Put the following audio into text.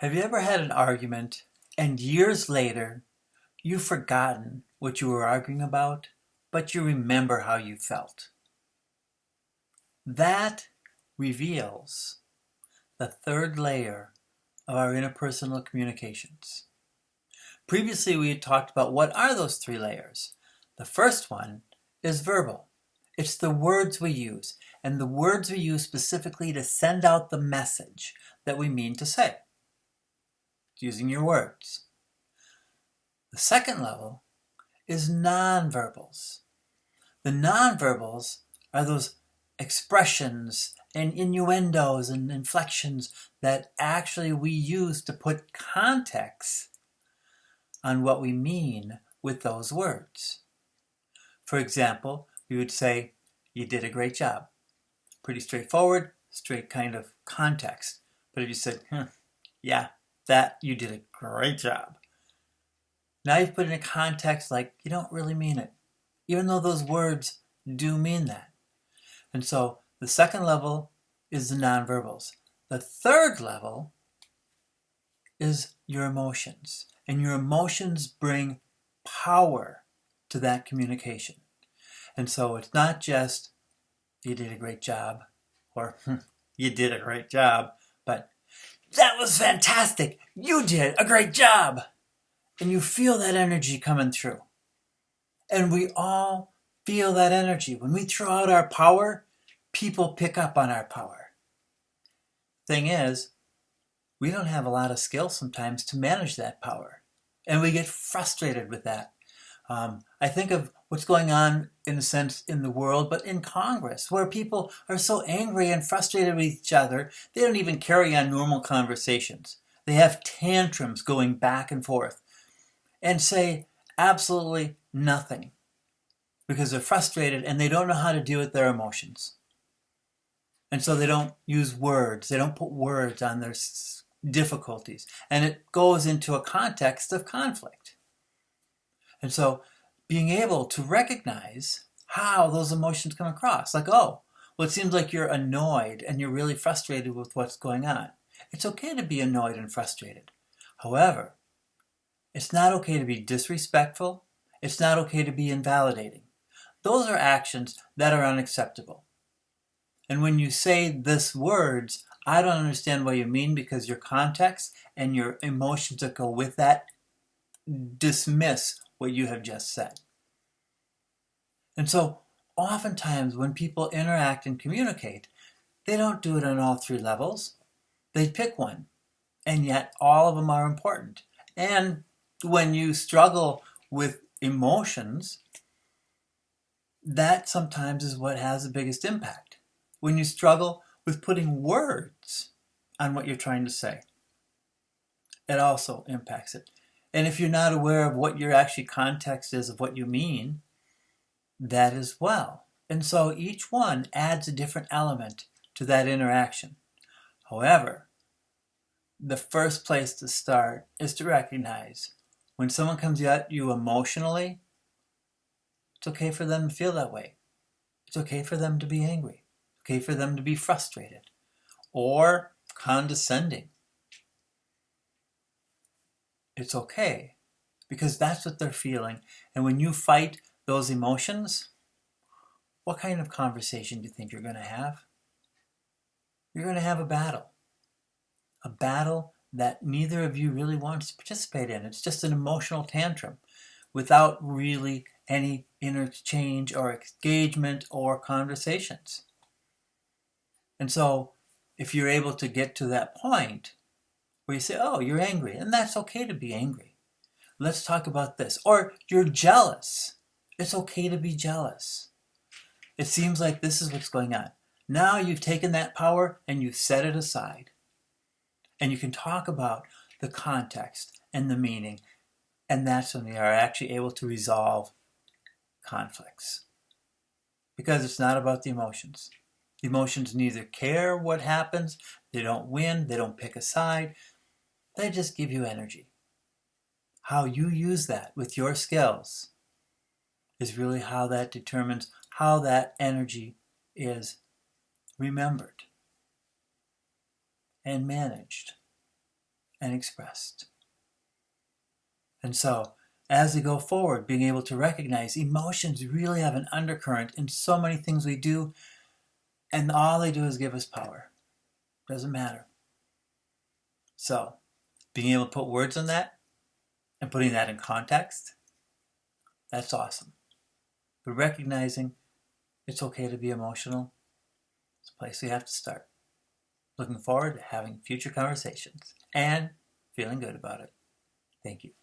Have you ever had an argument and years later you've forgotten what you were arguing about, but you remember how you felt? That reveals the third layer of our interpersonal communications. Previously, we had talked about what are those three layers. The first one is verbal. It's the words we use, and the words we use specifically to send out the message that we mean to say, using your words. The second level is nonverbals. The nonverbals are those expressions and innuendos and inflections that actually we use to put context on what we mean with those words. For example, we would say, "You did a great job." Pretty straightforward, straight kind of context. But if you said, "Yeah, that you did a great job," now you've put in a context like you don't really mean it, even though those words do mean that. And so the second level is the nonverbals. The third level is your emotions. And your emotions bring power to that communication. And so it's not just, "You did a great job," or "You did a great job," but "That was fantastic! You did a great job!" And you feel that energy coming through. And we all feel that energy. When we throw out our power, people pick up on our power. Thing is, we don't have a lot of skill sometimes to manage that power. And we get frustrated with that. I think of what's going on, in a sense, in the world, but in Congress, where people are so angry and frustrated with each other, they don't even carry on normal conversations. They have tantrums going back and forth and say absolutely nothing because they're frustrated and they don't know how to deal with their emotions. And so they don't use words. They don't put words on their difficulties. And it goes into a context of conflict. And so being able to recognize how those emotions come across, like, oh, well, it seems like you're annoyed and you're really frustrated with what's going on. It's okay to be annoyed and frustrated. However, it's not okay to be disrespectful. It's not okay to be invalidating. Those are actions that are unacceptable. And when you say this words, I don't understand what you mean because your context and your emotions that go with that dismiss what you have just said. And so oftentimes when people interact and communicate, they don't do it on all three levels. They pick one, and yet all of them are important. And when you struggle with emotions, that sometimes is what has the biggest impact. When you struggle with putting words on what you're trying to say, it also impacts it. And if you're not aware of what your actual context is of what you mean, that as well. And so each one adds a different element to that interaction. However, the first place to start is to recognize when someone comes at you emotionally, it's okay for them to feel that way. It's okay for them to be angry. It's okay for them to be frustrated or condescending. It's okay because that's what they're feeling. And when you fight those emotions, what kind of conversation do you think you're going to have? You're going to have a battle that neither of you really wants to participate in. It's just an emotional tantrum without really any interchange or engagement or conversations. And so if you're able to get to that point where you say, oh, you're angry, and that's okay to be angry. Let's talk about this. Or you're jealous. It's okay to be jealous. It seems like this is what's going on. Now you've taken that power and you've set it aside. And you can talk about the context and the meaning. And that's when we are actually able to resolve conflicts. Because it's not about the emotions. The emotions neither care what happens, they don't win, they don't pick a side. They just give you energy. How you use that with your skills is really how that determines how that energy is remembered and managed and expressed. And so, as we go forward, being able to recognize emotions really have an undercurrent in so many things we do, and all they do is give us power. Doesn't matter. So, being able to put words on that and putting that in context, that's awesome. But recognizing it's okay to be emotional, it's a place we have to start. Looking forward to having future conversations and feeling good about it. Thank you.